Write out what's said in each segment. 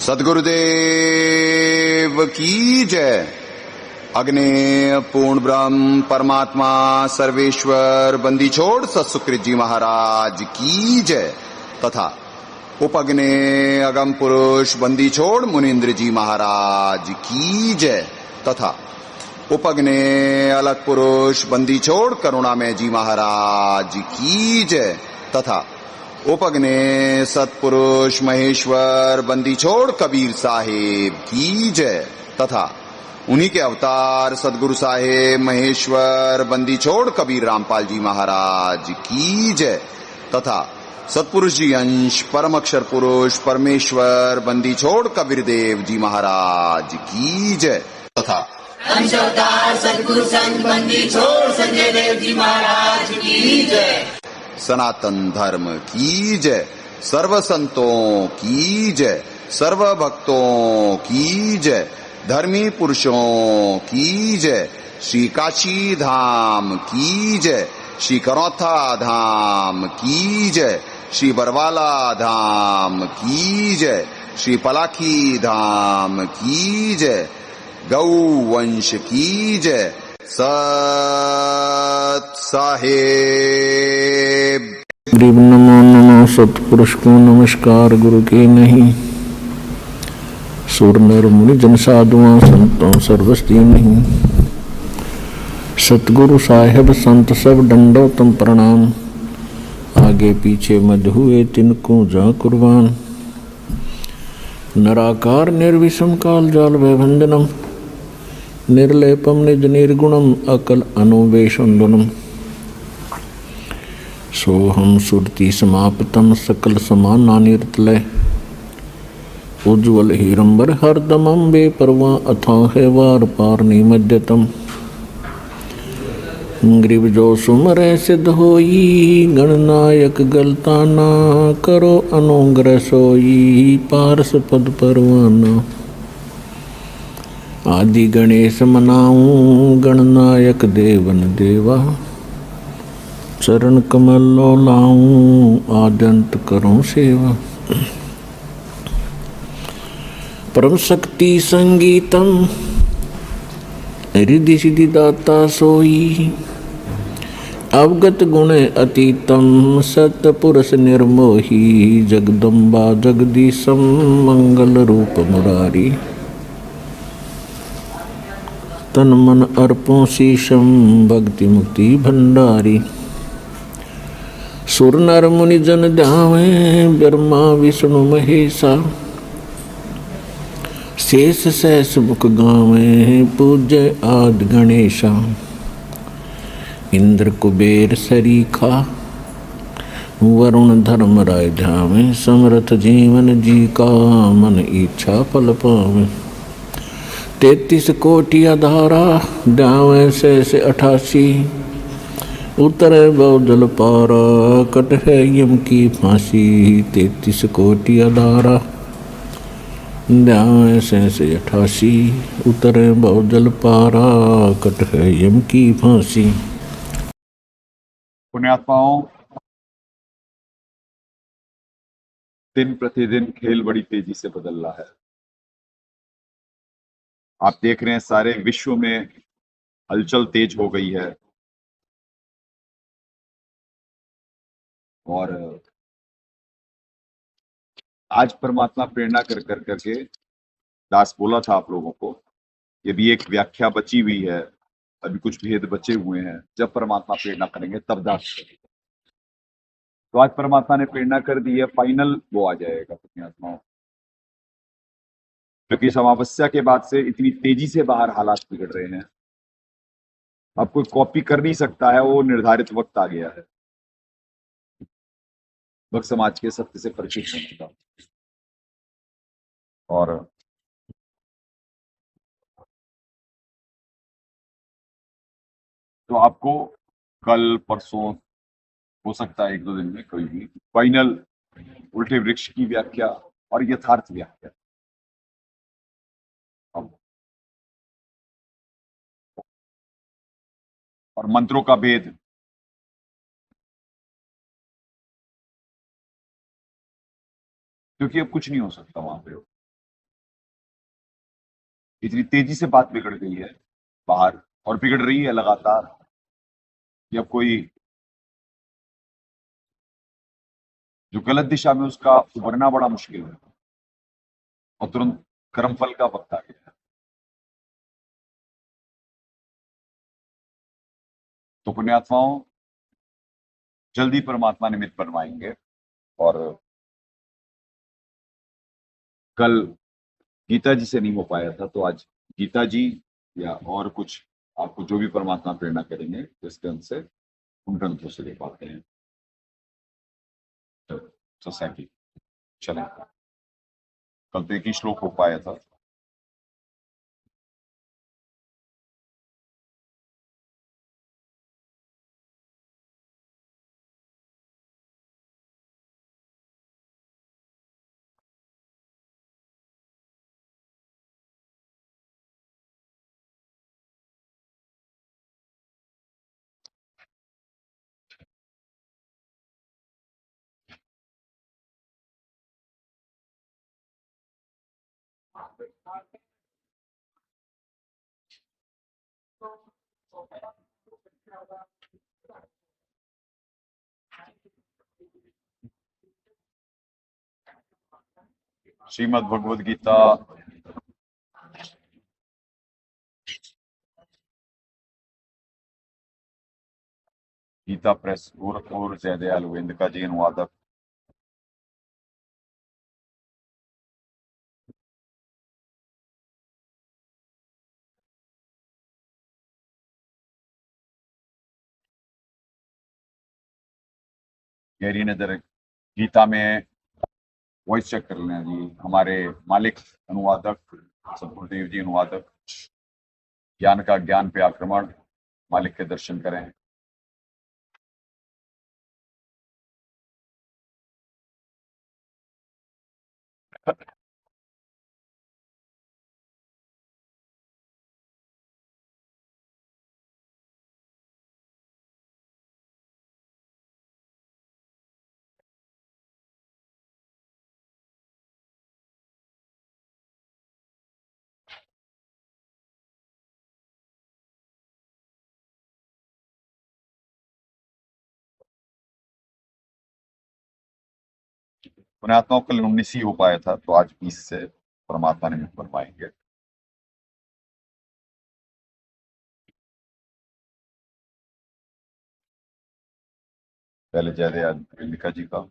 सद्गुरुदेव की जय। अग्ने पूर्ण ब्रह्म परमात्मा सर्वेश्वर बंदी छोड़ सत्सुकृत जी महाराज की जय तथा उपग्ने अगम पुरुष बंदी छोड़ मुनीन्द्र जी महाराज की जय तथा उपग्ने अलग पुरुष बंदी छोड़ करुणामय जी महाराज की जय तथा उपग्ने सतपुरुष महेश्वर बंदी छोड़ कबीर साहेब की जय तथा उन्हीं के अवतार सदगुरु साहेब महेश्वर बंदी छोड़ कबीर रामपाल जी महाराज की जय तथा सतपुरुष जी अंश परम अक्षर पुरुष परमेश्वर बंदी छोड़ कबीर देव जी महाराज की जय तथा अंश अवतार सदगुरु संत बंदी छोड़ संजय देव जी महाराज की जय। सनातन धर्म की जय। सर्व संतों की जय। सर्व भक्तों की जय। धर्मी पुरुषों की जय। श्री काशी धाम की जय। श्री करौथा धाम की जय। श्री बरवाला धाम की जय। श्री पलाखी धाम की जय। गौ वंश की जय। सत साहेब। गरीब नमो नमो सतपुरुष को नमस्कार गुरु के नहीं। सुर नर मुनि जन साधुआं संतों सर्वस्ती नहीं। सतगुरु साहेब संत सब दंडोतम प्रणाम। आगे पीछे मध हुए तिनको जा कुर्बान। नराकार निर्विषम काल जाल वैभंजनम। निर्लेपम निज निर्गुणम अकल अनुवेशुंदनम। सोहम सुरति समाप्तम सकल समाना निर्तलय। उज्ज्वल हीरंबर हरदमम बेपरवा अथाह वार पार निमज्जतम। ग्रीव जो सुमरे सिद्ध होई गणनायक गलता ना करो अनुग्रह सोई पारस पद परवाना। आदि गणेश मनाऊं गणनायक देवन देवा। चरण कमल लो लाऊं आद्यंत करूं सेवा। परम शक्ति संगीतम रिद्धि सिद्धि दाता सोई। अवगत गुण अतीतम सतपुरुष निर्मोही। जगदम्बा जगदीशम मंगल रूप मुरारी। तन मन अर्पों शीशम भक्ति मुक्ति भंडारी। सुर नर मुनि जन ध्यावे ब्रह्मा विष्णु महेशा। शेष सहस मुख गावे पूज्य आदि गणेशा। इंद्र कुबेर सरीखा वरुण धर्म राय ध्यावे। समर्थ जीवन जी का मन इच्छा फल पावे। 33 कोटि आधारा ध्यावे शेष 88। उतरे बहुजल पारा कट है यम की फांसी। 33 कोटि आधारा ध्यावे शेष 88। उतरे बहुजल पारा कट है यम की फांसी। पुण्यात्माओं, दिन प्रतिदिन खेल बड़ी तेजी से बदल रहा है। आप देख रहे हैं सारे विश्व में हलचल तेज हो गई है। और आज परमात्मा प्रेरणा कर करके दास बोला था आप लोगों को, ये भी एक व्याख्या बची हुई है, अभी कुछ भेद बचे हुए हैं। जब परमात्मा प्रेरणा करेंगे तब दास। तो आज परमात्मा ने प्रेरणा कर दी है, फाइनल वो आ जाएगा पुण्यात्माओं। क्योंकि इस अमावस्या के बाद से इतनी तेजी से बाहर हालात बिगड़ रहे हैं, अब कोई कॉपी कर नहीं सकता है। वो निर्धारित वक्त आ गया है भक्त समाज के सत्य से परिचित होने का। और तो आपको कल परसों हो सकता है 1-2 दिन में कोई भी फाइनल उल्टे वृक्ष की व्याख्या और यथार्थ व्याख्या और मंत्रों का भेद। क्योंकि अब कुछ नहीं हो सकता वहां पे। इतनी तेजी से बात बिगड़ गई है बाहर, और बिगड़ रही है लगातार, कि अब कोई जो गलत दिशा में, उसका उभरना बड़ा मुश्किल है, और तुरंत कर्मफल का वक्त आ गया है। तो पुण्यात्माओं, जल्दी परमात्मा निमित्त बनवाएंगे। और कल गीता जी से नहीं हो पाया था, तो आज गीता जी या और कुछ आपको जो भी परमात्मा प्रेरणा करेंगे इस ग्रंथ से, उन ग्रंथों से ले पाते हैं। तो सैकी चले, कल तो एक ही श्लोक हो पाया था। श्रीमद् भगवद गीता गीता प्रेस गोरखपुर, जयदयाल वेंद्रिका जी अनुवादक। गहरी नजर गीता में वॉइस चेक कर लेना जी। हमारे मालिक अनुवादक सदगुरुदेव जी अनुवादक, ज्ञान का ज्ञान पे आक्रमण, मालिक के दर्शन करें। पुण्यात्माओं, कल 19 ही हो पाया था, तो आज 20 से परमात्मा निमित्त बन पाएंगे। पहले जयदयाल वेंद्रिका जी का।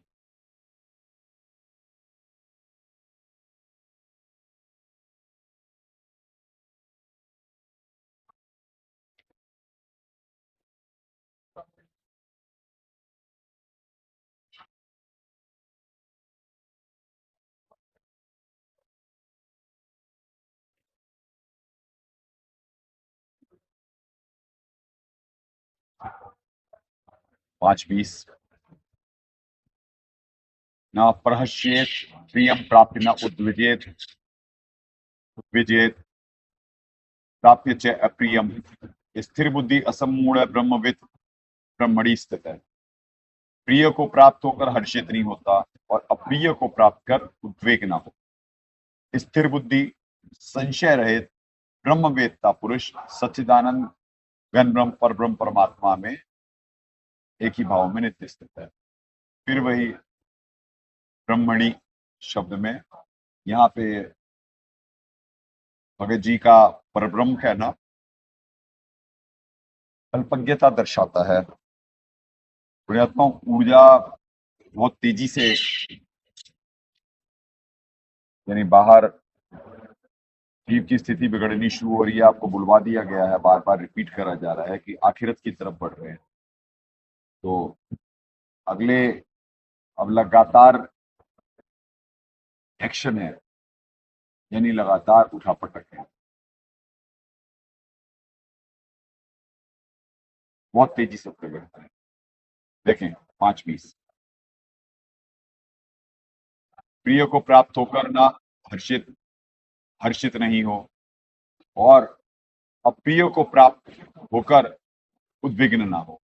पांच 20। न प्रहस्येत प्रियम प्राप्ति न उद्विजेत, उद्विजेत प्राप्य च अप्रियम। स्थिर बुद्धि असमूढ़ ब्रह्मविद ब्रह्मणि स्थित है। प्रिय को प्राप्त होकर हर्षित नहीं होता, और अप्रिय को प्राप्त कर उद्वेग न हो। स्थिर बुद्धि संशय रहित ब्रह्मवेत्ता पुरुष सच्चिदानंद घन ब्रह्म पर ब्रह्म परमात्मा में एक ही भाव में नित्य स्थित है। फिर वही ब्रह्मणि शब्द में यहाँ पे भगत जी का परब्रह्म कहना अल्पज्ञता दर्शाता है। पुण्यात्मा, ऊर्जा बहुत तेजी से, यानी बाहर जीव की स्थिति बिगड़नी शुरू हो रही है। आपको बुलवा दिया गया है, बार बार रिपीट करा जा रहा है कि आखिरत की तरफ बढ़ रहे हैं। तो अगले अब लगातार एक्शन है, यानी लगातार उठापटक है, बहुत तेजी से बढ़ता है। देखें 5:20। प्रिय को प्राप्त होकर ना हर्षित नहीं हो, और अप्रिय को प्राप्त होकर उद्विग्न ना हो।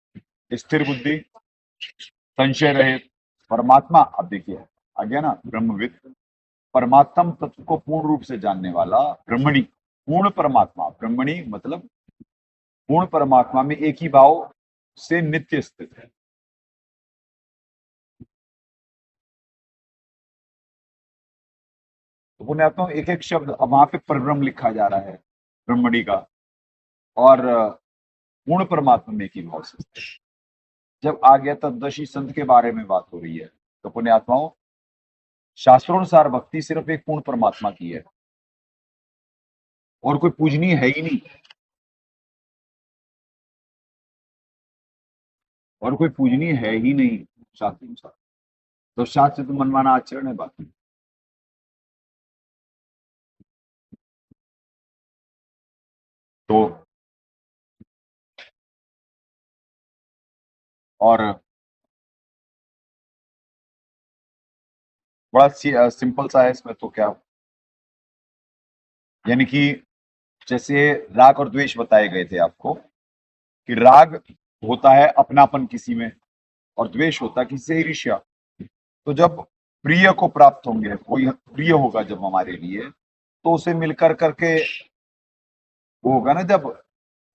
स्थिर बुद्धि, संशय रहे परमात्मा। अब देखिए आ गया ना, ब्रह्मविद, परमात्म तत्व को पूर्ण रूप से जानने वाला ब्रह्मणि, पूर्ण परमात्मा, ब्रह्मणी मतलब पूर्ण परमात्मा में एक ही भाव से नित्य स्थित है। तो पुण्यात्मा एक एक शब्द, अब वहां पे परब्रह्म लिखा जा रहा है ब्रह्मणी का, और पूर्ण परमात्मा में एक ही भाव से स्थित है। जब आ गया तत्दर्शी संत के बारे में बात हो रही है, तो पुण्यात्माओं शास्त्रोनुसार भक्ति सिर्फ एक पूर्ण परमात्मा की है, और कोई पूजनीय है ही नहीं, और कोई पूजनीय है ही नहीं शास्त्र अनुसार। तो शास्त्र तो मनमाना आचरण है बाकी। तो और बड़ा सिंपल सा है इसमें, तो क्या, यानी कि जैसे राग और द्वेष बताए गए थे आपको, कि राग होता है अपनापन किसी में, और द्वेष होता है किसी से ईर्ष्या। तो जब प्रिय को प्राप्त होंगे, कोई प्रिय होगा जब हमारे लिए, तो उसे मिलकर करके वो होगा ना, जब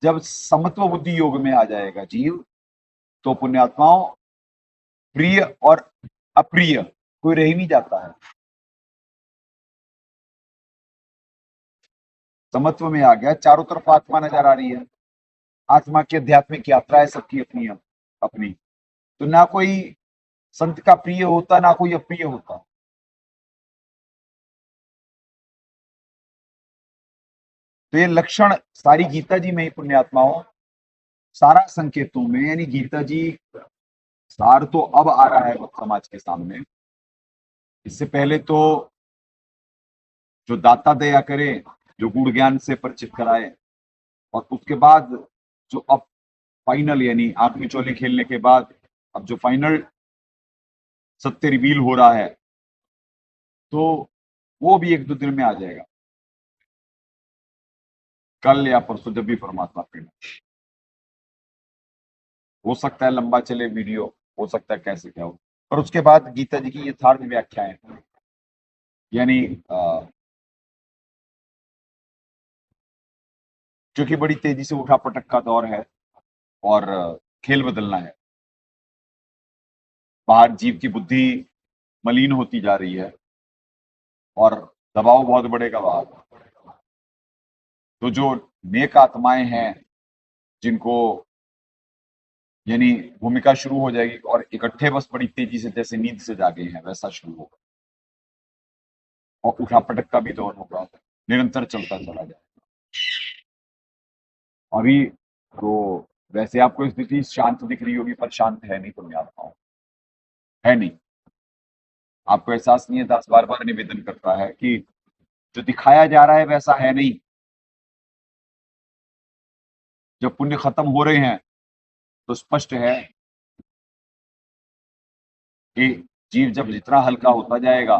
जब समत्व बुद्धि योग में आ जाएगा जीव, तो पुण्यात्माओं प्रिय और अप्रिय कोई रह ही नहीं जाता है। समत्व में आ गया, चारों तरफ आत्मा नजर आ रही है, आत्मा की आध्यात्मिक यात्रा है सबकी अपनी अपनी। तो ना कोई संत का प्रिय होता, ना कोई अप्रिय होता। तो ये लक्षण सारी गीता जी में ही पुण्यात्माओं, सारा संकेतों में, यानी गीता जी सार तो अब आ रहा है समाज के सामने। इससे पहले तो जो दाता दया करे, जो गुण ज्ञान से परिचित कराए, और उसके बाद जो अब फाइनल, यानी आखिरी चौली खेलने के बाद अब जो फाइनल सत्य रिवील हो रहा है, तो वो भी एक दो दिन में आ जाएगा, कल या परसों, जब भी परमात्मा प्रेरणा। हो सकता है लंबा चले वीडियो, हो सकता है कैसे क्या हो, पर उसके बाद गीता जी की यथार्थ व्याख्याएं, यानी जो कि बड़ी तेजी से उठा पटक का दौर है, और खेल बदलना है। बाहर जीव की बुद्धि मलिन होती जा रही है, और दबाव बहुत बढ़ेगा बाहर। तो जो नेक आत्माएं हैं, जिनको, यानी भूमिका शुरू हो जाएगी, और इकट्ठे बस बड़ी तेजी से, जैसे नींद से जागे हैं वैसा शुरू होगा, और उठा पटक का भी दौर होगा, निरंतर चलता चला जाएगा। अभी तो वैसे आपको स्थिति शांत दिख रही होगी, पर शांत है नहीं पुण्यात्माओं, है नहीं। आपको एहसास नहीं है, दास बार बार निवेदन करता है कि जो दिखाया जा रहा है वैसा है नहीं। जब पुण्य खत्म हो रहे हैं, तो स्पष्ट है कि जीव जब जितना हल्का होता जाएगा,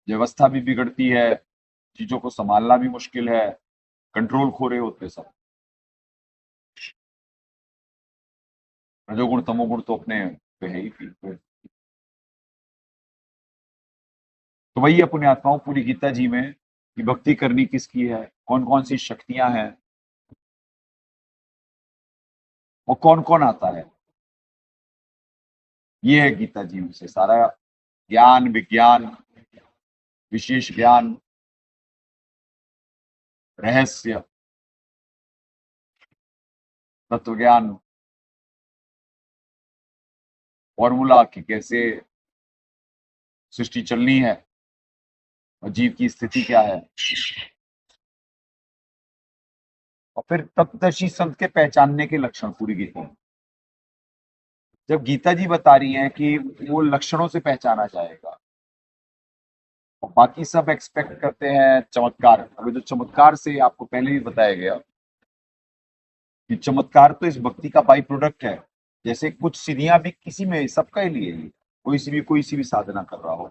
व्यवस्था भी बिगड़ती है, चीजों को संभालना भी मुश्किल है, कंट्रोल खो रहे होते सब। रजोगुण तमोगुण तो अपने पे है ही फिर। तो वही है पुण्यात्माओं, पूरी गीता जी में कि भक्ति करनी किसकी है, कौन कौन सी शक्तियां हैं, और कौन कौन आता है। ये है गीता जी में से सारा ज्ञान, विज्ञान, विशेष ज्ञान, रहस्य, तत्व ज्ञान, फॉर्मूला कि कैसे सृष्टि चलनी है, और जीव की स्थिति क्या है, और फिर तत्वदर्शी संत के पहचानने के लक्षण पूरी गीता में। जब गीता जी बता रही हैं कि वो लक्षणों से पहचाना जाएगा, और बाकी सब एक्सपेक्ट करते हैं चमत्कार। अभी जो चमत्कार से आपको पहले ही बताया गया कि चमत्कार तो इस भक्ति का बाई प्रोडक्ट है। जैसे कुछ सीढ़ियां भी किसी में, सबका ही लिए ही, कोई सी भी साधना कर रहा हो,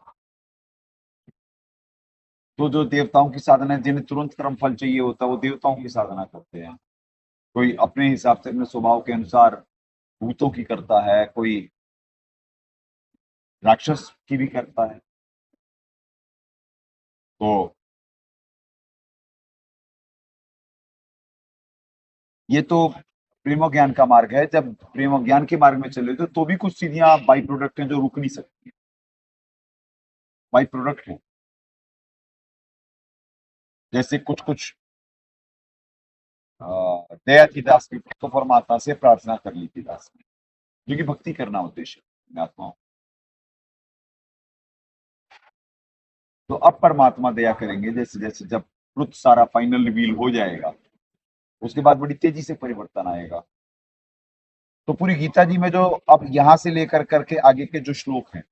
तो जो देवताओं की साधना है, जिन्हें तुरंत कर्म फल चाहिए होता है, वो देवताओं की साधना करते हैं। कोई अपने हिसाब से, अपने स्वभाव के अनुसार भूतों की करता है, कोई राक्षस की भी करता है। तो ये तो प्रेम ज्ञान का मार्ग है। जब प्रेम ज्ञान के मार्ग में चले तो भी कुछ सीढ़ियां बाई प्रोडक्ट हैं जो रुक नहीं सकती, बाई प्रोडक्ट है। जैसे कुछ कुछ दया थी दास की तो परमात्मा से प्रार्थना कर ली थी दास ने, क्योंकि भक्ति करना उद्देश्य है आत्माओं। तो अब परमात्मा दया करेंगे, जैसे जैसे जब ट्रुथ सारा फाइनल रिवील हो जाएगा उसके बाद बड़ी तेजी से परिवर्तन आएगा। तो पूरी गीता जी में जो अब यहां से लेकर करके आगे के जो श्लोक हैं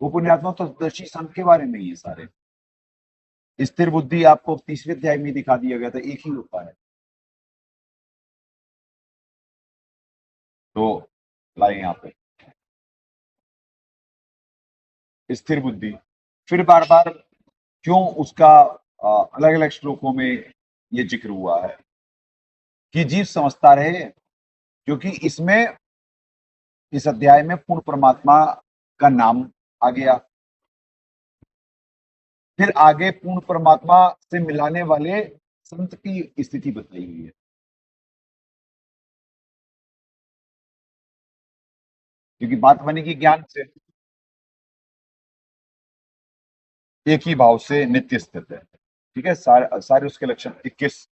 वो पुण्यात्मा तो दर्शी संत के बारे में ही है सारे। स्थिर बुद्धि आपको तीसरे अध्याय में दिखा दिया गया था, एक ही होता है। तो लाए यहाँ पे स्थिर बुद्धि, फिर बार बार क्यों उसका अलग अलग श्लोकों में ये जिक्र हुआ है कि जीव समझता रहे, क्योंकि इसमें इस अध्याय में पूर्ण परमात्मा का नाम आ गया। फिर आगे पूर्ण परमात्मा से मिलाने वाले संत की स्थिति बताई हुई है, क्योंकि बात बनेगी ज्ञान से। एक ही भाव से नित्य स्थित है, ठीक है। सारे उसके लक्षण 21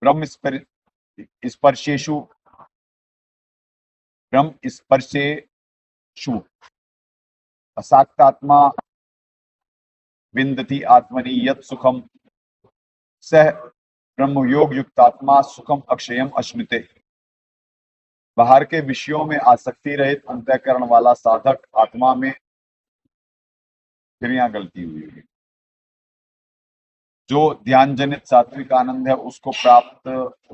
ब्रह्म स्पर्शेषु ब्रह्म स्पर्शेषु असाक्तात्मा विन्दति आत्मनि यत् सुखम सह ब्रह्म योग युक्तात्मा सुखम अक्षयम अश्नुते। बाहर के विषयों में आसक्ति रहित अंतःकरण वाला साधक आत्मा में, फिर यहाँ गलती हुई है, जो ध्यान जनित सात्विक आनंद है उसको प्राप्त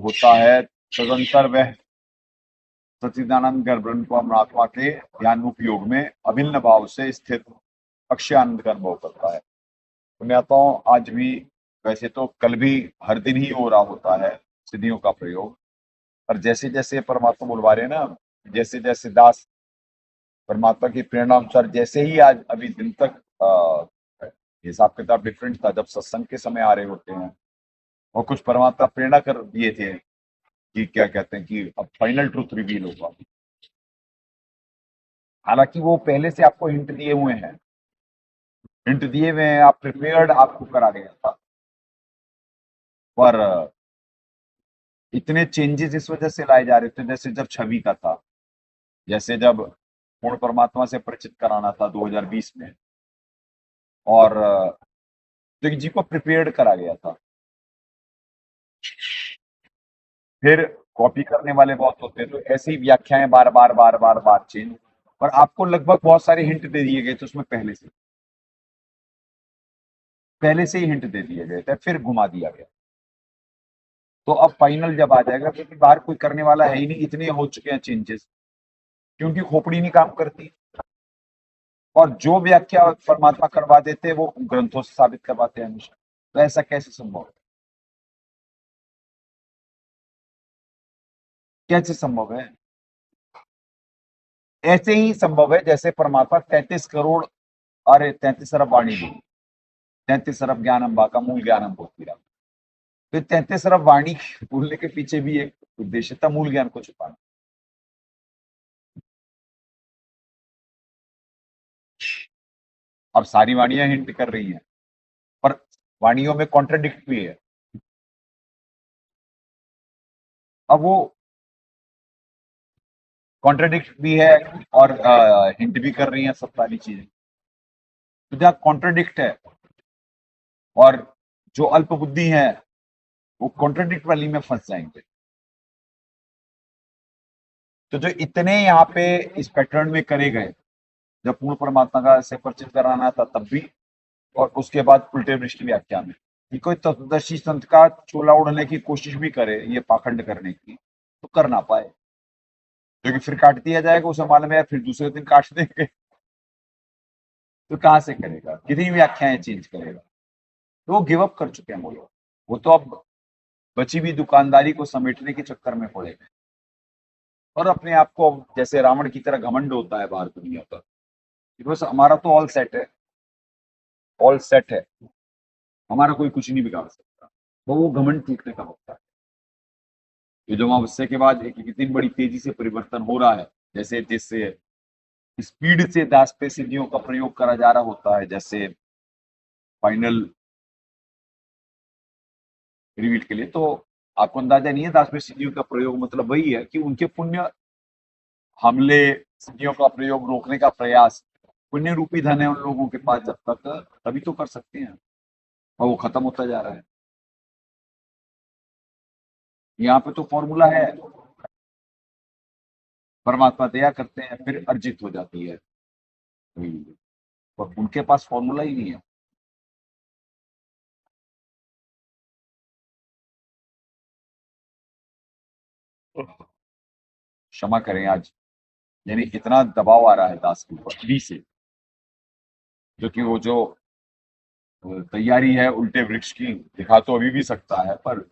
होता है, तदंतर वह सच्चिदानंद गर्भ परमात्मा के ध्यान रूप योग में अभिन्न भाव से स्थित अक्षय आनंद का अनुभव करता है। पुण्यात्माओं, आज भी वैसे तो कल भी हर दिन ही हो रहा होता है सिद्धियों का प्रयोग, पर जैसे जैसे परमात्मा बुलवा रहे हैं ना, जैसे जैसे दास परमात्मा की प्रेरणा अनुसार, जैसे ही आज अभी दिन तक हिसाब किताब डिफरेंट था जब सत्संग के समय आ रहे होते हैं, और कुछ परमात्मा प्रेरणा कर दिए थे कि क्या कहते हैं कि अब फाइनल ट्रूथ रिवील होगा। हालांकि वो पहले से आपको हिंट दिए हुए हैं, हिंट दिए हुए हैं, आप प्रिपेयर्ड, आपको करा गया था, पर इतने चेंजेस इस वजह से लाए जा रहे थे। जैसे जब छवि का था, जैसे जब पूर्ण परमात्मा से परिचित कराना था 2020 में, और तो जी को प्रिपेयर्ड करा गया था। फिर कॉपी करने वाले बहुत होते हैं, तो ऐसी ही व्याख्याएं बार बार बार बार बार चेंज, पर आपको लगभग बहुत सारे हिंट दे दिए गए थे उसमें, पहले से ही हिंट दे दिए गए थे, फिर घुमा दिया गया। तो अब फाइनल जब आ जाएगा, क्योंकि बाहर कोई करने वाला है ही नहीं, इतने हो चुके हैं चेंजेस, क्योंकि खोपड़ी नहीं काम करती, और जो व्याख्या परमात्मा करवा देते हैं वो ग्रंथों से साबित करवाते हैं हमेशा। तो ऐसा कैसे संभव है? कैसे संभव है? ऐसे ही संभव है जैसे परमात्मा 33 करोड़, अरे 33 अरब वाणी बोली, 33 अरब ज्ञान अम्बा का मूल ज्ञान हम बोलती रहा। तो 33 अरब वाणी बोलने के पीछे भी एक उद्देश्य था, मूल ज्ञान को छुपाना। अब सारी वाणियां हिंट कर रही हैं, पर वाणियों में कॉन्ट्राडिक्ट भी है। अब वो कॉन्ट्राडिक्ट भी है और हिंट भी कर रही हैं, सब सारी चीजें। तो जहाँ कॉन्ट्राडिक्ट है और जो अल्प बुद्धि है वो कॉन्ट्राडिक्ट वाली में फंस जाएंगे। तो जो इतने यहाँ पे इस पैटर्न में करे गए, जब पूर्ण परमात्मा का से परिचित कराना था तब भी, और उसके बाद उल्टे वृष्टि व्याख्या में, कि कोई तत्वदर्शी संत का चोला उड़ने की कोशिश भी करे ये पाखंड करने की, तो कर ना पाए, क्योंकि फिर काट दिया जाएगा, उसे मालूम है फिर दूसरे दिन काट देंगे, तो कहां से करेगा, कितनी व्याख्याएं चेंज करेगा। तो वो गिव अप कर चुके हैं वो लोग, वो तो अब बची हुई दुकानदारी को समेटने के चक्कर में पड़े गए, और अपने आप को जैसे रावण की तरह घमंड होता है बाहर दुनिया पर, बस हमारा तो ऑल सेट है, ऑल सेट है, हमारा कोई कुछ नहीं बिगाड़ सकता। वो घमंड टूटने का वक्त है। ये जो अमावस्या के बाद एक इतनी बड़ी तेजी से परिवर्तन हो रहा है, जैसे जैसे स्पीड से दास पे सिद्धियों का प्रयोग करा जा रहा होता है, जैसे फाइनल रिवील के लिए, तो आपको अंदाजा नहीं है। दास पे सिद्धियों का प्रयोग मतलब वही है कि उनके पुण्य हमले, सिद्धियों का प्रयोग रोकने का प्रयास, पुण्य रूपी धन है उन लोगों के पास जब तक, तभी तो कर सकते हैं, और वो खत्म होता जा रहा है। यहाँ पे तो फॉर्मूला है, परमात्मा दया करते हैं फिर अर्जित हो जाती है, और उनके पास फॉर्मूला ही नहीं है। क्षमा करें आज, यानी इतना दबाव आ रहा है दास के ऊपर अभी से, जो कि वो जो तैयारी है उल्टे वृक्ष की, दिखा तो अभी भी सकता है, पर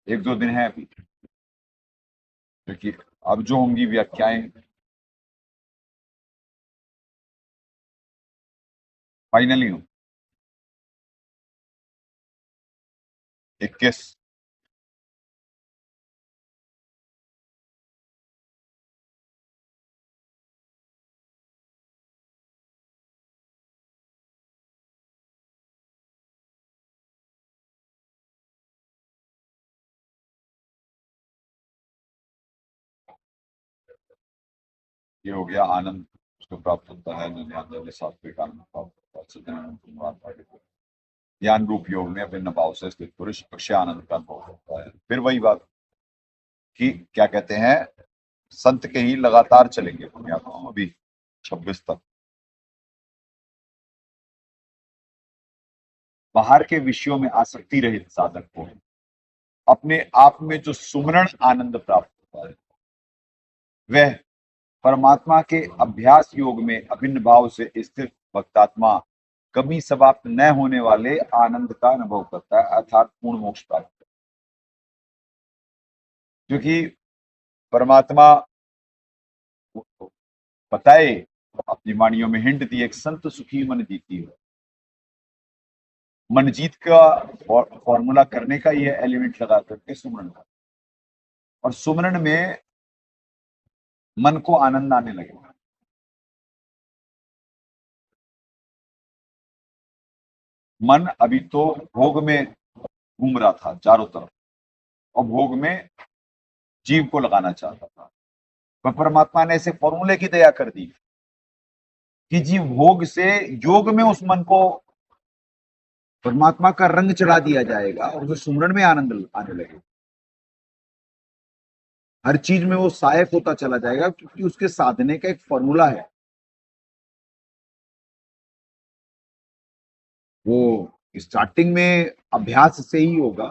एक दो दिन है अभी, क्योंकि अब जो होंगी व्याख्याएं फाइनली हो 21। ये हो गया आनंद, उसको प्राप्त होता है निन्यानवे सात्विक आनंद प्राप्त होता है, सच्चिदानंद कुमार पाटिल को। ज्ञान रूप योग में अपने भाव से स्थित पुरुष अक्षय आनंद का अनुभव होता है। फिर वही बात कि क्या कहते हैं, संत के ही लगातार चलेंगे पुण्यात्मा अभी 26 तक। बाहर के विषयों में आसक्ति रहित साधक को अपने आप में जो सुमरण आनंद प्राप्त होता है, वह परमात्मा के अभ्यास योग में अभिन्न भाव से स्थित भक्तात्मा कभी समाप्त न होने वाले आनंद का अनुभव करता है, अर्थात पूर्ण मोक्ष प्राप्त। क्योंकि परमात्मा बताए अपनी वाणियों में हिंट दी, एक संत सुखी मन जीती है। मन जीत का फॉर्मूला करने का ये एलिमेंट लगा करके सुमरण का, और सुमरण में मन को आनंद आने लगेगा। मन अभी तो भोग में घूम रहा था चारों तरफ, और भोग में जीव को लगाना चाहता था, पर परमात्मा ने ऐसे फॉर्मूले की दया कर दी कि जीव भोग से योग में उस मन को परमात्मा का रंग चढ़ा दिया जाएगा, और उसे सुमरण में आनंद आने लगेगा। हर चीज में वो सहायक होता चला जाएगा, क्योंकि उसके साधने का एक फॉर्मूला है। वो स्टार्टिंग में अभ्यास से ही होगा,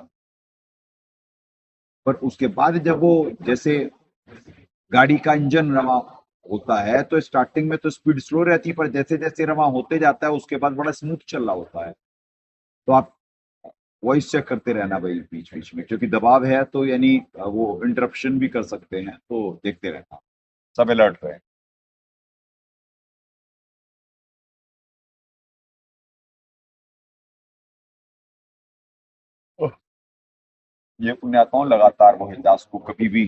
पर उसके बाद जब वो, जैसे गाड़ी का इंजन रवा होता है तो स्टार्टिंग में तो स्पीड स्लो रहती है, पर जैसे जैसे रवा होते जाता है उसके बाद बड़ा स्मूथ चल रहा होता है। तो आप वॉइस चेक करते रहना भाई बीच बीच में, क्योंकि दबाव है तो यानी वो इंटरप्शन भी कर सकते हैं, तो देखते रहना, सब अलर्ट रहे। ये पुण्यात्माओं लगातार वो दास को कभी भी,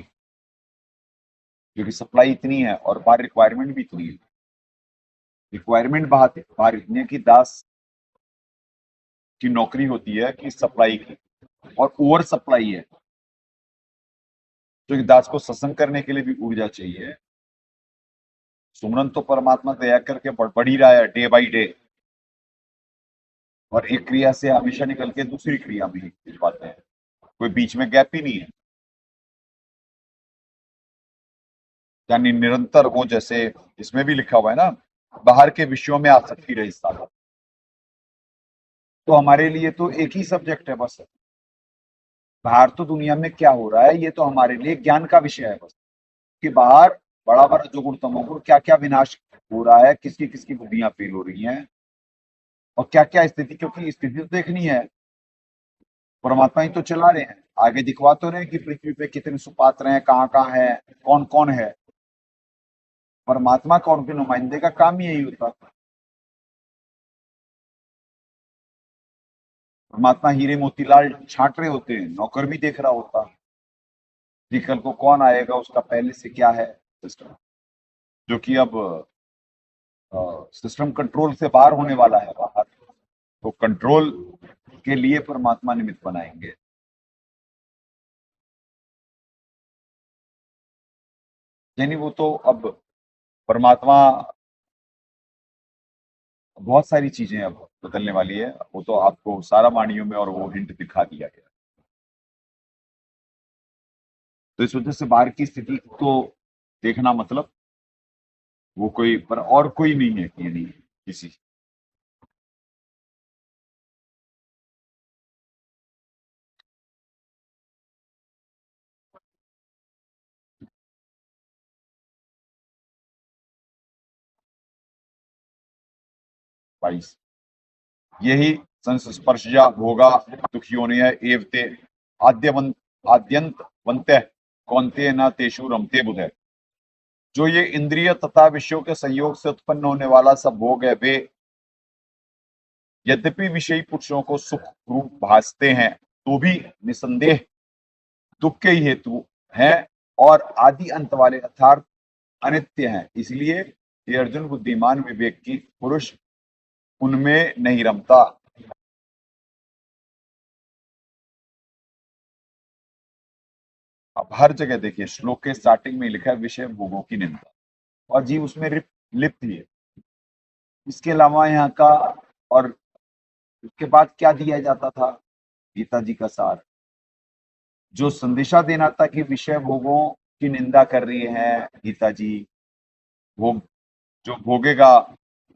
क्योंकि सप्लाई इतनी है और बाहर रिक्वायरमेंट भी इतनी है, रिक्वायरमेंट बाहर इतनी है कि दास की नौकरी होती है कि सप्लाई की, और ओवर सप्लाई है, क्योंकि दास को सत्संग करने के लिए भी ऊर्जा चाहिए। सुमरन तो परमात्मा दया करके बढ़ ही रहा है डे बाई डे, और एक क्रिया से हमेशा निकल के दूसरी क्रिया में ही पाते हैं, कोई बीच में गैप ही नहीं है। यानी निरंतर वो, जैसे इसमें भी लिखा हुआ है ना, बाहर के विषयों में आसक्ति रहित साधक, तो हमारे लिए तो एक ही सब्जेक्ट है बस, बाहर तो दुनिया में क्या हो रहा है ये तो हमारे लिए ज्ञान का विषय है बस, कि बाहर बड़ा बड़ा जो गुण तमोगुण क्या क्या विनाश हो रहा है, किसकी किसकी बुद्धियां फेल हो रही हैं, और क्या क्या स्थिति, क्योंकि स्थिति तो देखनी है, परमात्मा ही तो चला रहे हैं, आगे दिखवा तो रहे हैं कि पृथ्वी पे कितने सुपात्र हैं, कहाँ कहाँ है, कौन कौन है। परमात्मा का उनके नुमाइंदे का काम ही यही होता है। परमात्मा हीरे मोतीलाल छांट रहे होते हैं, नौकर भी देख रहा होता है कि कल को कौन आएगा, उसका पहले से क्या है सिस्टम, जो कि अब सिस्टम कंट्रोल से बाहर होने वाला है बाहर। तो कंट्रोल के लिए परमात्मा निमित्त बनाएंगे। यानी वो तो अब परमात्मा, बहुत सारी चीजें अब बदलने वाली है, वो तो आपको सारा वाणियों में और वो हिंट दिखा दिया गया। तो इस वजह से बाहर की स्थिति को देखना मतलब वो कोई पर और कोई नहीं है, ये नहीं किसी। बाईस, यही संस्पर्शजा भोगा दुखियोनि एवते आद्यवंत आद्यंतवंत कौन्तेय न तेषु रमते बुधे। जो ये इंद्रिय तथा विषयों के संयोग से उत्पन्न होने वाला सब भोग है, वे यद्यपि विषयी पुरुषों को सुख रूप भासते हैं, तो भी निसंदेह दुख के ही हेतु हैं और आदि अंत वाले अर्थात अनित्य हैं। इसलिए ये अर्जुन बुद्धिमान विवेक की पुरुष उनमें नहीं रमता। अब हर जगह देखिए, श्लोक के स्टार्टिंग में लिखा है विषय भोगों की निंदा, और जीव उसमें लिप्त ही है। इसके अलावा यहाँ का और उसके बाद क्या दिया जाता था, गीता जी का सार जो संदेशा देना था कि विषय भोगों की निंदा कर रही है गीता जी, भोग जो भोगेगा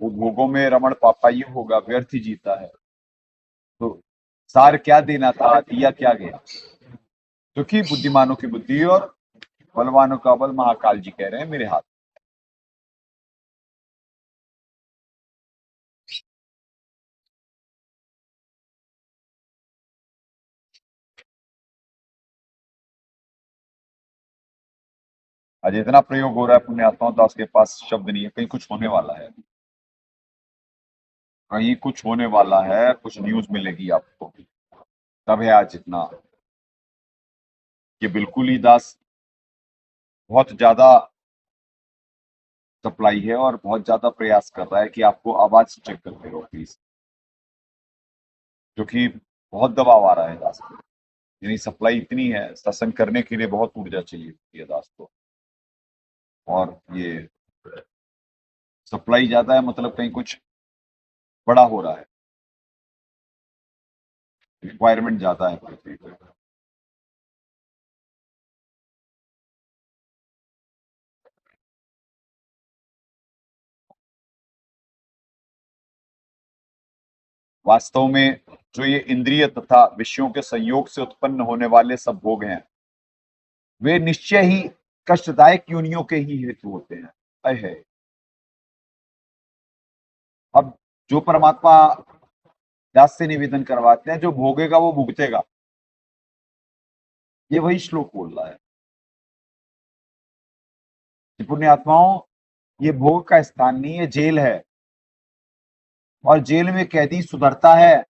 वो भोगों में रमण पापायु होगा, व्यर्थ ही जीता है। तो सार क्या देना था, दिया क्या गया, क्योंकि बुद्धिमानों की बुद्धि और बलवानों का बल महाकाल जी कह रहे हैं मेरे हाथ। आज इतना प्रयोग हो रहा है पुण्यात्माओं, दास के पास शब्द नहीं है। कहीं कुछ होने वाला है, कहीं कुछ होने वाला है, कुछ न्यूज मिलेगी आपको, तब है आज इतना। ये बिल्कुल ही दास बहुत ज्यादा सप्लाई है और बहुत ज्यादा प्रयास कर रहा है कि आपको आवाज चेक करते रहो प्लीज, क्योंकि बहुत दबाव आ रहा है दास पे। यानी सप्लाई इतनी है, सत्संग करने के लिए बहुत ऊर्जा चाहिए होती है दास को, और ये सप्लाई ज्यादा है मतलब कहीं कुछ बड़ा हो रहा है, रिक्वायरमेंट ज्यादा है पृथ्वी पे। वास्तव में जो ये इंद्रिय तथा विषयों के संयोग से उत्पन्न होने वाले सब भोग हैं, वे निश्चय ही कष्टदायक योनियों के ही हेतु होते हैं। अहे, अब जो परमात्मा दास से निवेदन करवाते हैं, जो भोगेगा वो भुगतेगा, ये वही श्लोक बोल रहा है। पुण्यात्माओं, ये भोग का स्थान नहीं है, जेल है, और जेल में कैदी सुधरता है।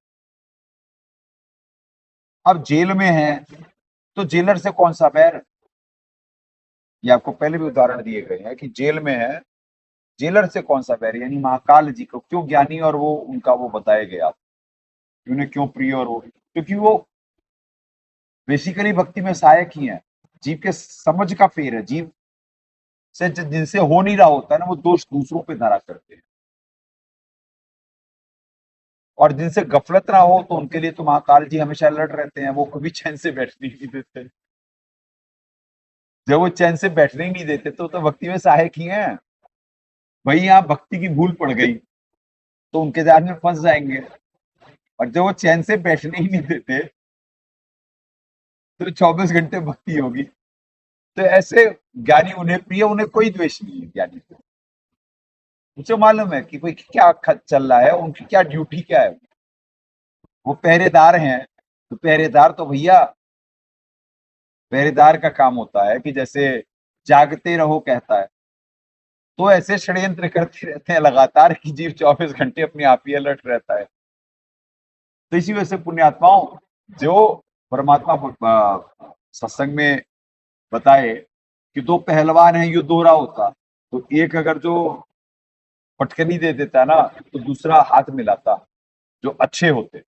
अब जेल में है तो जेलर से कौन सा बैर, ये आपको पहले भी उदाहरण दिए गए हैं कि जेल में है, जेलर से कौन सा बैर, यानी महाकाल जी को क्यों ज्ञानी और वो उनका वो बताए गए आप, उन्हें क्यों प्रिय, और वो क्योंकि वो बेसिकली भक्ति में सहायक ही है, जीव के समझ का फेर है, जीव से जिनसे हो नहीं रहा होता है ना, वो दोष दूसरों पे धरा करते हैं, और जिनसे गफलत ना हो तो उनके लिए तो महाकाल जी हमेशा अलर्ट रहते हैं, वो कभी चैन से बैठने नहीं देते। जब वो चैन से बैठने ही नहीं देते तो भक्ति में सहायक ही है। भाई यहाँ भक्ति की भूल पड़ गई तो उनके जाल में फंस जाएंगे, और जब वो चैन से बैठने ही नहीं देते तो 24 घंटे भक्ति होगी। तो ऐसे ज्ञानी उन्हें प्रिय, उन्हें कोई द्वेष नहीं है ज्ञानी को, मुझे मालूम है कि कोई क्या खत चल रहा है, उनकी क्या ड्यूटी क्या है, वो पहरेदार हैं। तो पहरेदार तो भैया, पहरेदार का काम होता है कि जैसे जागते रहो कहता है, तो ऐसे षड्यंत्र करते रहते हैं लगातार कि जीव 24 घंटे अपने आप ही अलर्ट रहता है। तो इसी वजह से पुण्यात्माओं, जो परमात्मा सत्संग में बताए कि दो पहलवान हैं, युद्ध हो रहा होता, तो एक अगर जो पटकनी दे देता ना, तो दूसरा हाथ मिलाता, जो अच्छे होते।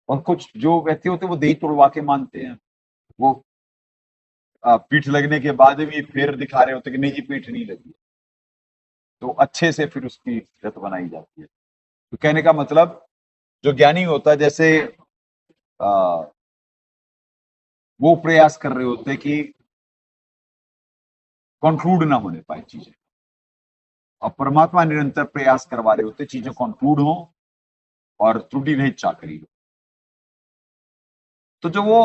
और कुछ जो व्यक्ति होते वो दही तोड़वा के मानते हैं, वो पीठ लगने के बाद भी फिर दिखा रहे होते कि नहीं जी पीठ नहीं लगी, तो अच्छे से फिर उसकी रत बनाई जाती है। तो कहने का मतलब, जो ज्ञानी होता है, जैसे वो प्रयास कर रहे होते कि कंक्लूड ना होने पाए चीजें, और परमात्मा निरंतर प्रयास करवा रहे होते चीजें कंक्लूड हो और त्रुटि रहित चाकरी हो। तो जो वो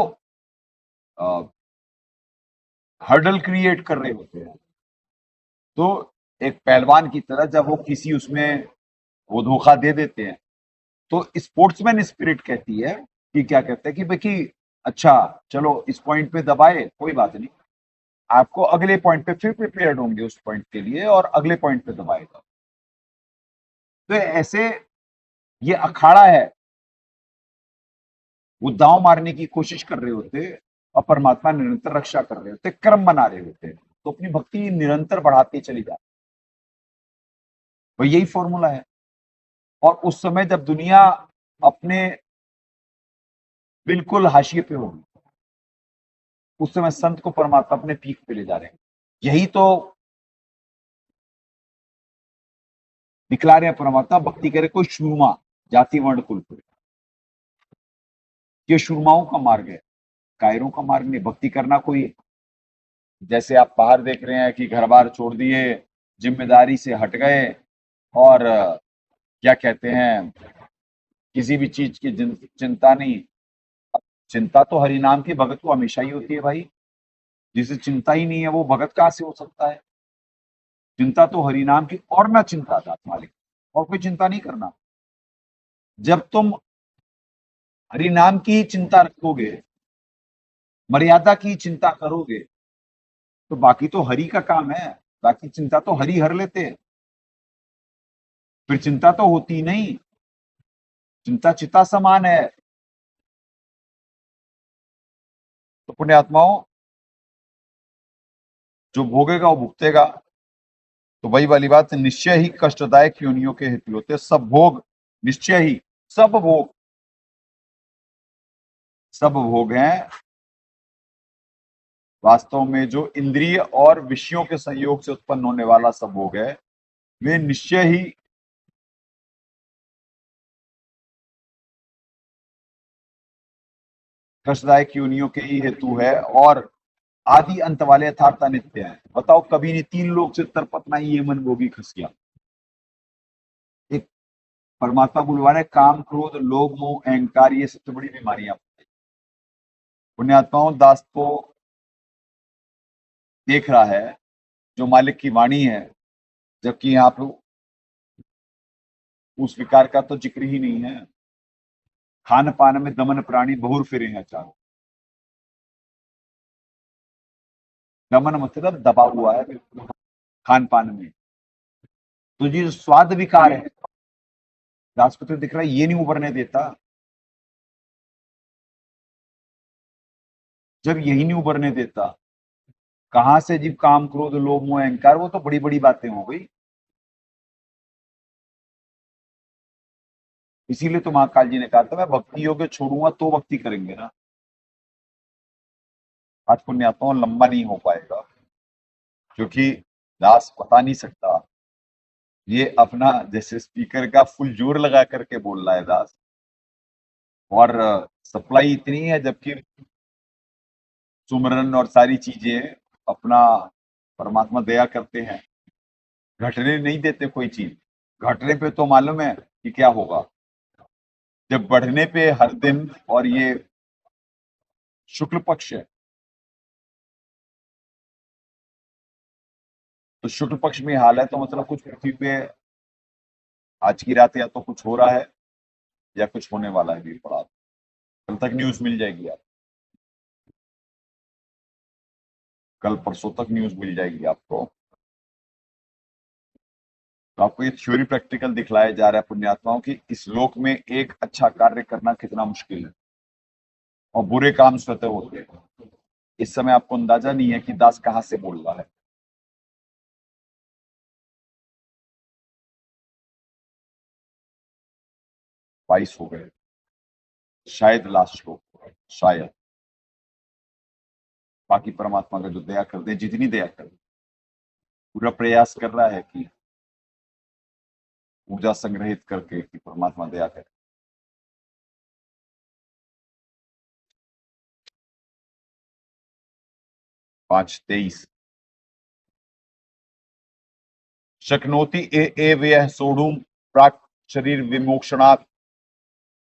हर्डल क्रिएट कर रहे होते हैं, तो एक पहलवान की तरह जब वो किसी उसमें वो धोखा दे देते हैं, तो स्पोर्ट्समैन स्पिरिट कहती है कि क्या कहते हैं कि भाई अच्छा चलो इस पॉइंट पे दबाए, कोई बात नहीं, आपको अगले पॉइंट पे फिर प्रिपेयर्ड होंगे उस पॉइंट के लिए और अगले पॉइंट पे दबाएगा। तो ऐसे ये अखाड़ा है, वो दांव मारने की कोशिश कर रहे होते और परमात्मा निरंतर रक्षा कर रहे होते, क्रम बना रहे होते, तो अपनी भक्ति निरंतर बढ़ाती चली जाती। तो यही फॉर्मूला है। और उस समय जब दुनिया अपने बिल्कुल हाशिए पे होगी, उस समय संत को परमात्मा अपने पीक पे ले जा रहे हैं। यही तो दिखला रहे हैं परमात्मा, भक्ति करे कोई शूरमा जाति वर्ण कुल पे। ये शूरमाओं का मार्ग है, कायरों का मार्ग नहीं। भक्ति करना कोई, जैसे आप बाहर देख रहे हैं कि घर बार छोड़ दिए, जिम्मेदारी से हट गए, और क्या कहते हैं, किसी भी चीज की चिंता नहीं। चिंता तो हरि नाम की भगत को हमेशा ही होती है भाई, जिसे चिंता ही नहीं है वो भगत कहां से हो सकता है। चिंता तो हरि नाम की, और ना चिंता दात मालिक, और कोई चिंता नहीं करना। जब तुम हरि नाम की चिंता रखोगे, मर्यादा की चिंता करोगे, तो बाकी तो हरि का काम है, बाकी चिंता तो हरि हर लेते हैं। फिर चिंता तो होती नहीं, चिंता चिता समान है। तो पुण्यात्माओं, जो भोगेगा वो भुगतेगा। तो वही वाली बात, निश्चय ही कष्टदायक योनियों के हेतु होते, सब भोग निश्चय ही, सब भोग, सब भोग हैं वास्तव में जो इंद्रिय और विषयों के संयोग से उत्पन्न होने वाला सब भोग है, वे निश्चय ही कष्टदायक योनियों के ही हेतु है, और आदि अंत वाले यथार्थ अनित्य है। बताओ, कभी नहीं तीन लोग से तरपतना ही ये मन भोगी खसिया। एक परमात्मा बुलवा रहे, काम क्रोध लोभ मोह अहंकार, ये सबसे बड़ी बीमारियां। पुण्यात्माओं, दास को देख रहा है जो मालिक की वाणी है, जबकि यहाँ पे उस विकार का तो जिक्र ही नहीं है। खान पान में दमन प्राणी बहुर फिरे हैं चारों। दमन मतलब दबा हुआ है खान पान में। तो जी स्वाद विकार है, दासपत्र दिख रहा है, ये नहीं उभरने देता। जब यही नहीं उभरने देता, कहां से जीव काम क्रोध लोभ मोह अहंकार, वो तो बड़ी बड़ी बातें हो गई। इसीलिए तो महाकाल जी ने कहा था, मैं भक्ति योग्य छोड़ूंगा तो भक्ति करेंगे ना। आज पुण्यात्माओं लंबा नहीं हो पाएगा, क्योंकि दास बता नहीं सकता। ये अपना जैसे स्पीकर का फुल जोर लगा करके बोल रहा है दास, और सप्लाई इतनी है, जबकि सुमरन और सारी चीजें अपना परमात्मा दया करते हैं, घटने नहीं देते कोई चीज। घटने पे तो मालूम है कि क्या होगा, जब बढ़ने पे हर दिन, और ये शुक्ल पक्ष है, तो शुक्ल पक्ष में हाल है, तो मतलब कुछ पृथ्वी पे आज की रात या तो कुछ हो रहा है या कुछ होने वाला है भी पड़ा। कल तक न्यूज मिल जाएगी, आप कल परसों तक न्यूज मिल जाएगी आपको। तो आपको ये थ्योरी प्रैक्टिकल दिखलाया जा रहा है पुण्यात्माओं की इस लोक में एक अच्छा कार्य करना कितना मुश्किल है और बुरे काम स्वतः होते हैं। इस समय आपको अंदाजा नहीं है कि दास कहां से बोल रहा है। बाईस हो गए, शायद लास्ट श्लोक, शायद। बाकी परमात्मा का जो दया कर दे, जितनी दया कर दे, पूरा प्रयास कर रहा है कि ऊर्जा संग्रहित करके कि परमात्मा दया करे। 5:23 शक्नोति एव यः सोढुम प्राक् शरीर विमोक्षणात्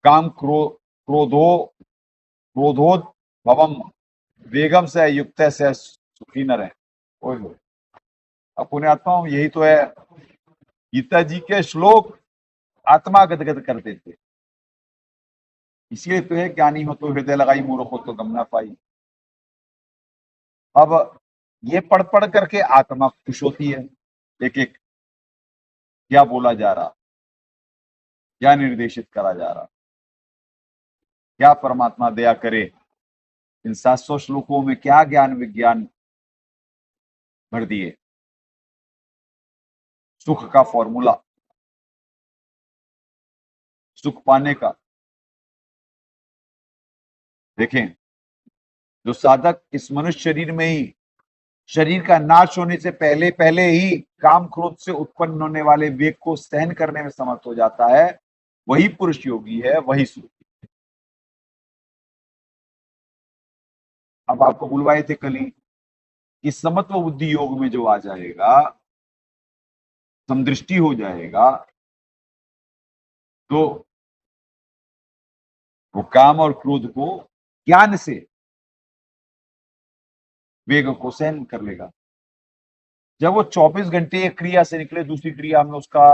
काम क्रोधोद्भवम वेगम से युक्त से सुखी न रहे। ओए होए, अब पुण्यात्माओं यही तो है, गीता जी के श्लोक आत्मा गदगद कर देते। इसलिए तो है ज्ञानी हो तो हृदय लगाई, मूर्ख हो तो गम न पाई। अब ये पढ़ पढ़ करके आत्मा खुश होती है। एक एक क्या बोला जा रहा, क्या निर्देशित करा जा रहा, क्या परमात्मा दया करे। इन 700 श्लोकों में क्या ज्ञान विज्ञान भर दिए। सुख का फॉर्मूला, सुख पाने का। देखें, जो साधक इस मनुष्य शरीर में ही, शरीर का नाश होने से पहले पहले ही काम क्रोध से उत्पन्न होने वाले वेग को सहन करने में समर्थ हो जाता है, वही पुरुष योगी है, वही सुखी। अब आपको बुलवाए थे कल ही कि समत्व बुद्धि योग में जो आ जाएगा, समदृष्टि हो जाएगा, तो वो काम और क्रोध को ज्ञान से वेग को सहन कर लेगा। जब वो 24 घंटे एक क्रिया से निकले दूसरी क्रिया में उसका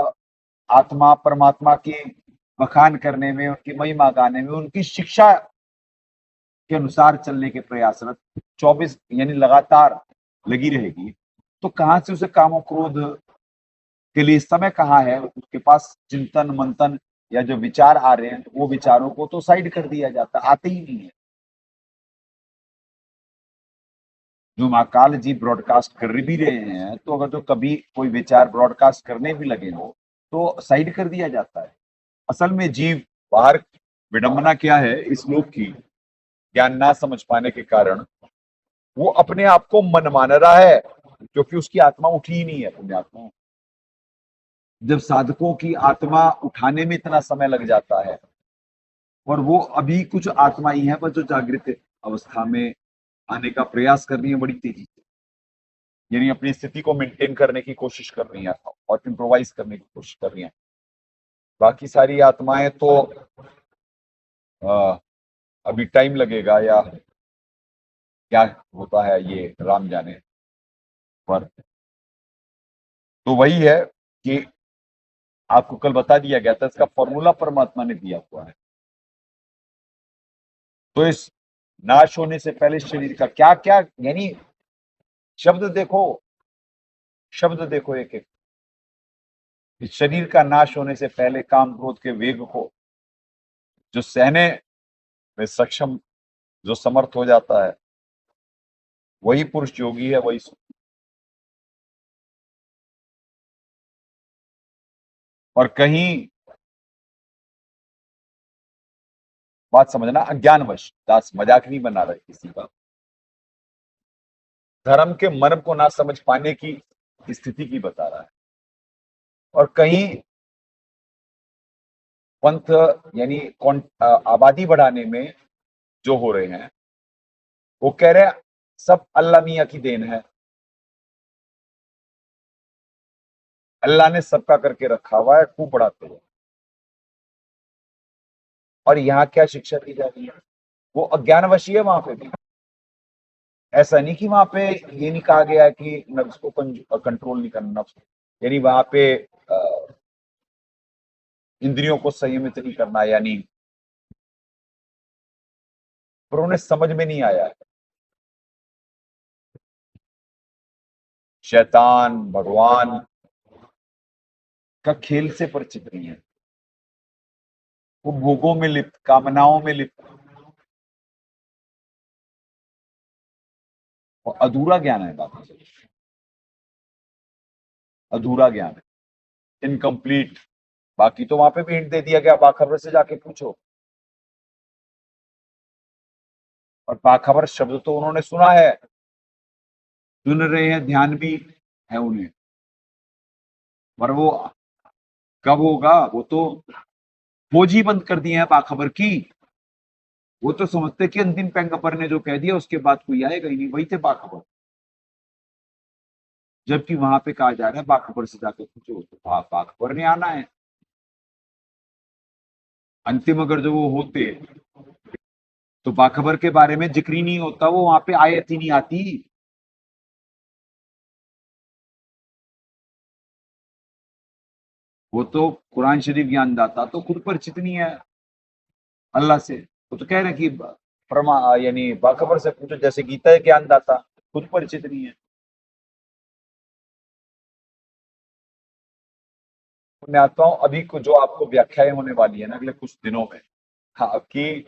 आत्मा परमात्मा के बखान करने में, उनकी महिमा गाने में, उनकी शिक्षा के अनुसार चलने के प्रयासरत 24 यानी लगातार लगी रहेगी, तो कहां से उसे काम क्रोध के लिए समय कहाँ है। उसके पास चिंतन मंथन या जो विचार आ रहे हैं, वो विचारों को तो साइड कर दिया जाता, आते ही नहीं है। जो महाकाल जी ब्रॉडकास्ट कर भी रहे हैं, तो अगर जो कभी कोई विचार ब्रॉडकास्ट करने भी लगे हो तो साइड कर दिया जाता है। असल में जीव बाहर, विडंबना क्या है इस लोक की, ज्ञान ना समझ पाने के कारण वो अपने आप को मन मान रहा है, क्योंकि उसकी आत्मा उठी ही नहीं है। पुण्यात्मा, जब साधकों की आत्मा उठाने में इतना समय लग जाता है, और वो अभी कुछ आत्मा ही है बस जो जागृत अवस्था में आने का प्रयास कर रही है बड़ी तेजी से, यानी अपनी स्थिति को मेंटेन करने की कोशिश कर रही है और इम्प्रोवाइज करने की कोशिश कर रही है। बाकी सारी आत्माएं तो अभी टाइम लगेगा, या क्या होता है ये राम जाने। पर तो वही है कि आपको कल बता दिया गया था, इसका फॉर्मूला परमात्मा ने दिया हुआ है। तो इस नाश होने से पहले शरीर का क्या क्या, यानी शब्द देखो, शब्द देखो एक एक। इस शरीर का नाश होने से पहले काम क्रोध के वेग को जो सहने में सक्षम, जो समर्थ हो जाता है, वही पुरुष योगी है, वही सुखी। और कहीं बात समझना, अज्ञानवश, दास मजाक नहीं बना रहे किसी का, धर्म के मर्म को ना समझ पाने की स्थिति की बता रहा है। और कहीं पंथ यानी आबादी बढ़ाने में जो हो रहे हैं, वो कह रहे हैं सब अल्लाह मियां की देन है, अल्लाह ने सबका करके रखा हुआ है, खूब बढ़ाते हैं। और यहाँ क्या शिक्षा दी जा रही है, वो अज्ञानवशी है वहां पे भी। ऐसा नहीं कि वहां पे ये नहीं कहा गया कि नफ्स को कंट्रोल नहीं करना, नफ्स यानी वहां पे इंद्रियों को संयमित नहीं करना, यानी, पर उन्हें समझ में नहीं आया है। शैतान, भगवान का खेल से परिचित नहीं है, वो भोगों में लिप्त, कामनाओं में लिप्त, और अधूरा ज्ञान है बात, अधूरा ज्ञान है, इनकम्प्लीट। बाकी तो वहां पे भी हिंट दे दिया गया, बाखबर से जाके पूछो। और बाखबर शब्द तो उन्होंने सुना है, सुन रहे हैं, ध्यान भी है उन्हें, पर वो कब होगा, वो तो खोज ही बंद कर दिए हैं बाखबर की। वो तो समझते कि अंतिम पैगंबर ने जो कह दिया उसके बाद कोई आएगा ही नहीं, वही थे बाखबर। जबकि वहां पे कहा जा रहा है बाखबर से जाकर पूछो, तो बाखबर ने आना है। अंतिम अगर जो वो होते तो बाखबर के बारे में जिक्र ही नहीं होता, वो वहां पे आयत ही नहीं आती। वो तो कुरान शरीफ ज्ञानदाता तो खुद परिचित नहीं है अल्लाह से। वो तो कह रहे हैं कि यानी बाखबर से पूछो, जैसे गीता है ज्ञानदाता, खुद परिचित नहीं है। पुण्यात्माओं, अभी को जो आपको व्याख्याएं होने वाली है ना अगले कुछ दिनों में, हाँ, आपकी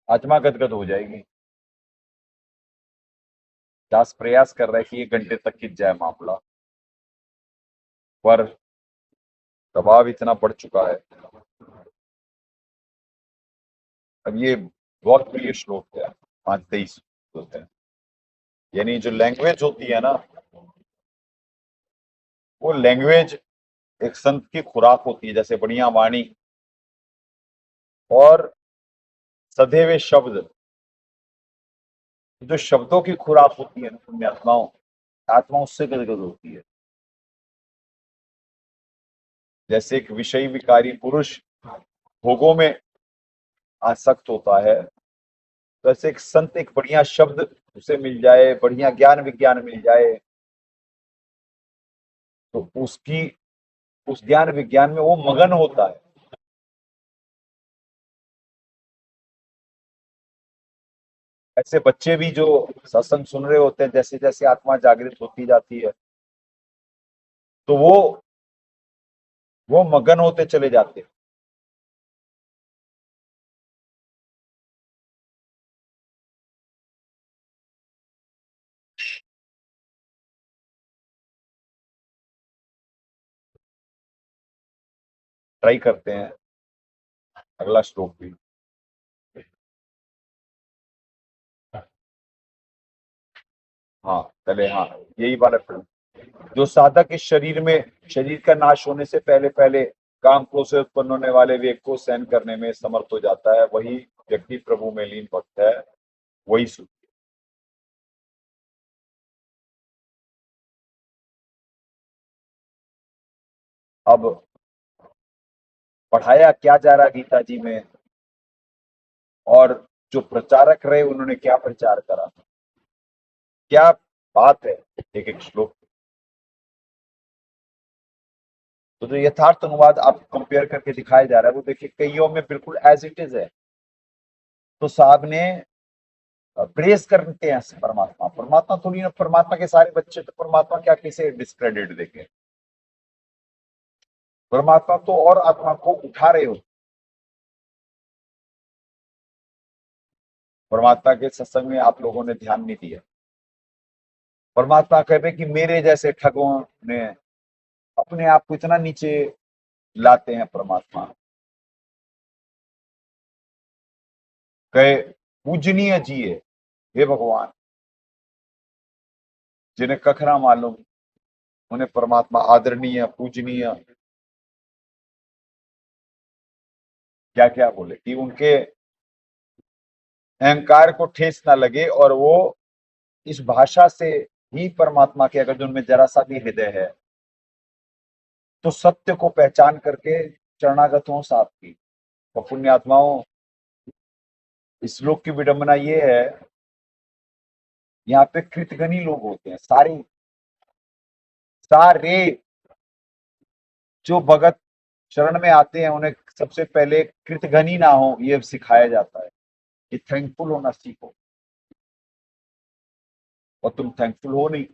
आत्मा गदगद हो जाएगी। दास प्रयास कर रहा है कि 1 घंटे तक खिंच जाए मामला, पर दबाव इतना बढ़ चुका है। अब ये बहुत प्रिय श्लोक है, 5-23 होते हैं। यानी जो लैंग्वेज होती है ना, वो लैंग्वेज एक संत की खुराक होती है, जैसे बढ़िया वाणी और सधे हुए शब्द। जो शब्दों की खुराक होती है ना पुण्यात्माओं, आत्मा उससे गदगद होती है। जैसे एक विषयी विकारी पुरुष भोगों में आसक्त होता है, तो ऐसे एक संत, एक बढ़िया शब्द उसे मिल जाए, बढ़िया ज्ञान विज्ञान मिल जाए, तो उसकी उस ज्ञान विज्ञान में वो मगन होता है। ऐसे बच्चे भी जो सत्संग सुन रहे होते हैं, जैसे जैसे आत्मा जागृत होती जाती है, तो वो मगन होते चले जाते हैं। ट्राई करते हैं अगला श्लोक भी। हाँ चले, हाँ यही वाला फिल्म। जो साधक इस शरीर में, शरीर का नाश होने से पहले पहले काम क्रोध से उत्पन्न होने वाले वेग को सहन करने में समर्थ हो जाता है, वही व्यक्ति प्रभु में लीन भक्त है, वही सुख। अब पढ़ाया क्या जा रहा गीता जी में, और जो प्रचारक रहे उन्होंने क्या प्रचार करा, क्या बात है एक एक श्लोक। तो जो यथार्थ अनुवाद आप कंपेयर करके दिखाया जा रहा है, वो देखिए कईयों में बिल्कुल एज इट इज है। तो साहब ने प्रेस करते हैं परमात्मा, परमात्मा थोड़ी ना, परमात्मा के सारे बच्चे, तो परमात्मा क्या किसे डिस्क्रेडिट देंगे। परमात्मा तो और आत्मा को उठा रहे हो। परमात्मा के सत्संग में आप लोगों ने ध्यान नहीं दिया। परमात्मा कहते कि मेरे जैसे ठगों ने अपने आप को इतना नीचे लाते हैं। परमात्मा कहे पूजनीय जिए, हे भगवान, जिन्हें कखरा मालूम उन्हें परमात्मा आदरणीय पूजनीय क्या क्या बोले, कि उनके अहंकार को ठेस ना लगे, और वो इस भाषा से ही परमात्मा के, अगर जो उनमें जरा सा भी हृदय है, तो सत्य को पहचान करके शरणागत हों साथ की। और पुण्यात्माओं, इस श्लोक की विडंबना ये है, यहाँ पे कृतघ्नी लोग होते हैं, सारे जो भगत शरण में आते हैं, उन्हें सबसे पहले कृतघ्नी ना हो ये सिखाया जाता है कि थैंकफुल होना सीखो। और तुम थैंकफुल हो नहीं।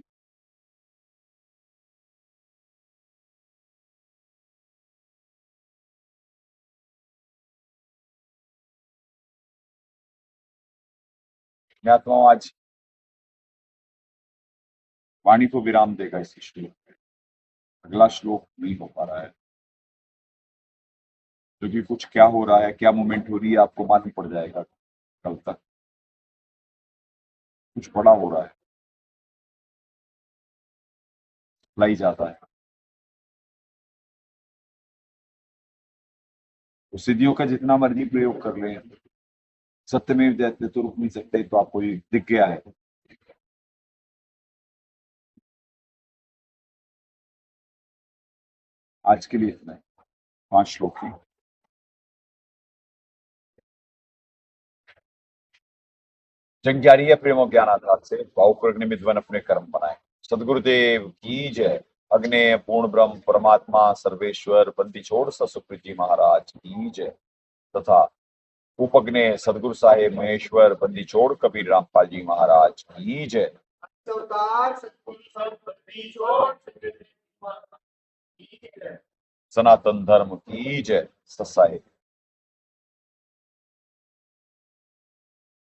मैं आत्माओं आज वाणी को विराम देगा इस श्लोक पे। अगला श्लोक नहीं हो पा रहा है क्योंकि कुछ क्या हो रहा है, क्या मूवमेंट हो रही है, आपको मालूम पड़ जाएगा कल तक। कुछ बड़ा हो रहा है, लाई जाता है। तो सिद्धियों का जितना मर्जी प्रयोग कर लें, सत्यमेव जयते तो रुक नहीं सकते। तो आपको ये दिख गया है। आज के लिए इतना है, 5 श्लोक ही। जग जारी है प्रेम और ज्ञान आधार से, भावपूर्वक निमित्त बन अपने कर्म बनाए। सदगुरुदेव की जय। अग्ने पूर्ण ब्रह्म परमात्मा सर्वेश्वर बंदी छोड़ ससुकृत जी महाराज की जय। तथा उपग्ने सदगुरु साहेब महेश्वर बंदी छोड़ कबीर रामपाल जी महाराज की जय। सनातन धर्म की जय। सत साहेब।